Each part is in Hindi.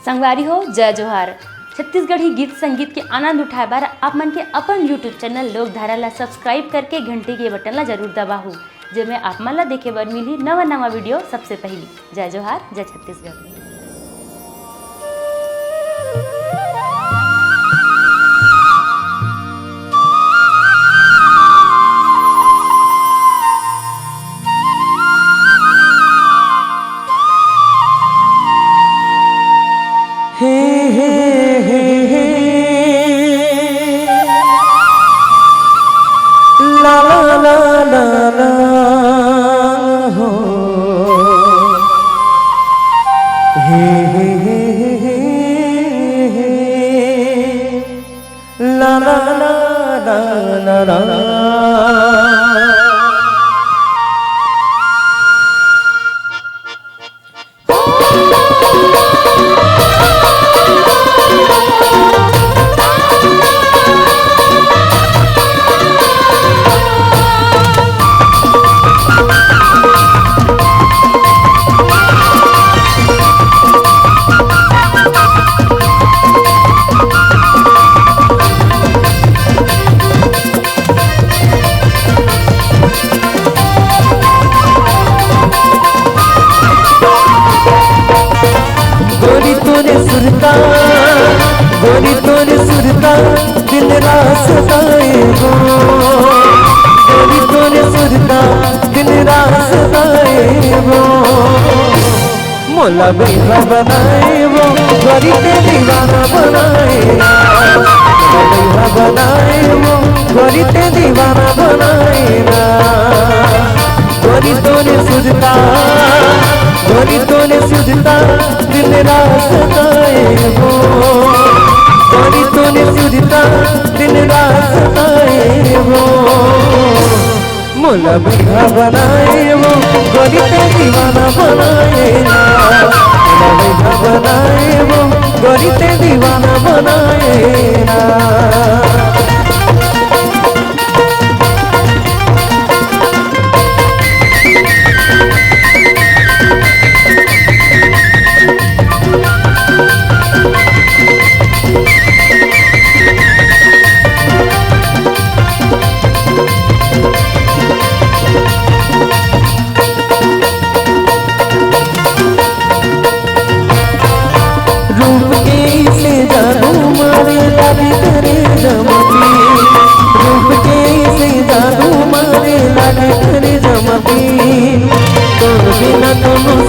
संगवारी हो जय जोहार। छत्तीसगढ़ी गीत संगीत के आनंद उठाए बार आप मन के अपन यूट्यूब चैनल लोकधारा ला सब्सक्राइब करके घंटी के बटन ला जरूर दबाहू, जेमे आप मन ला देखे बर मिली नवा नवा वीडियो सबसे पहली। जय जोहार, जय छत्तीसगढ़। ला ला ला ला ला हो हे ला ला ला ला ला ला। गोरी तोरे सुरता दिल रास गाए वो, गोरी तोरे सुरता दिल रास गाए वो, मोला बेला बनाए वो, गोरी ते दीवाना बनाए, मोला बेला बनाए वो, गोरी ते दीवाना बनाए ना। गोरी तोरे सुरता, गोरी तोरे सुरता दिल रास गाए वो, गोरी तोरे सुरता दिल रास गाए वो, मोला बेला बनाए वो, गोरी ते दीवाना बनाए ना, मोला बेला बनाए वो, गोरी ते दीवाना बनाए ना।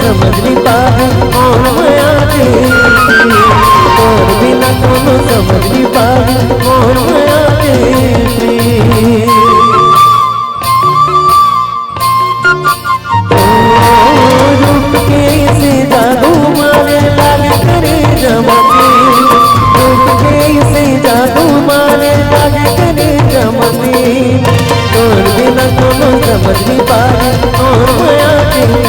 समझ नहीं पाए कौन माया तेरी, और बिना कोनो समझ नहीं पाए कौन माया तेरी। रूप के से जादू मारे लागे करे जमाती, रूप के से जादू मारे लागे करे जमाती, और बिना कोनो समझ नहीं पाए कौन माया तेरी,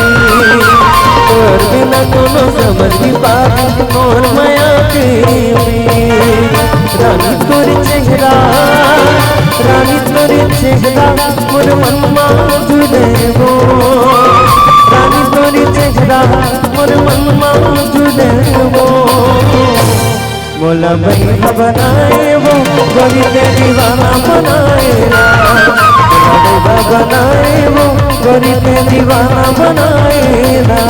और बिना कोनो समझ नहीं पाए कौन माया तेरी। रानी तोरे चेहरा, रानी तोरे चेहरा मोर मनमा जुड़े वो, रानी तोरे चेहरा मोर मनमा जुड़े वो, मोला बेला बनाए वो, गोरी ते दीवाना बनाए ना, मोला बेला बनाए वो, गोरी ते दीवाना बनाए ना।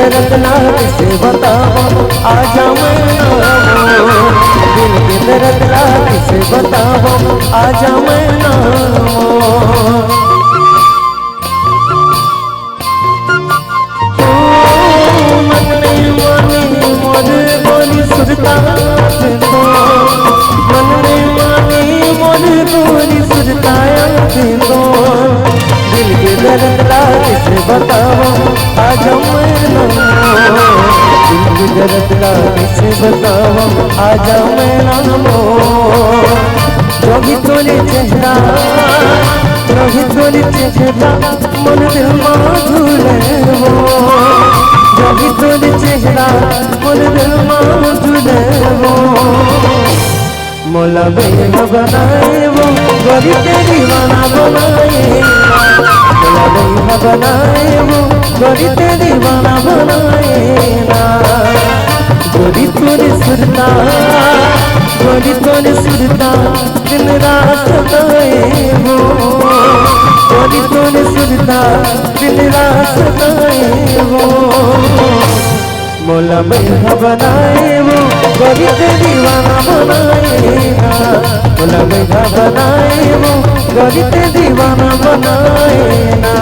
रत्ना किसे बताओ आजा मैं नामो, दिल के दर्द ला किसे बताओ आजा मैं नामो। मन नहीं मानी मोर बोली सुरता बताओ आजा मेरा मोर जोगी तोरे चेहरा जोगी तोरे चेहरा मन दिल मां झूले वो जोगी तोरे चेहरा मन दिल मां झूले वो मोला बेगा बनाए वो गोरी ते दीवाना बनाए मोला बेगा बनाए वो गोरी ते दीवाना बनाए ना गोरी तोरे सुरता दिन रात सताए वो गोरी तोरे सुरता दिन रात सताए वो मोला बेगा बनाए वो गोरी ते दीवाना बनाए ना मोला बेगा बनाए वो गोरी ते दीवाना बनाए ना।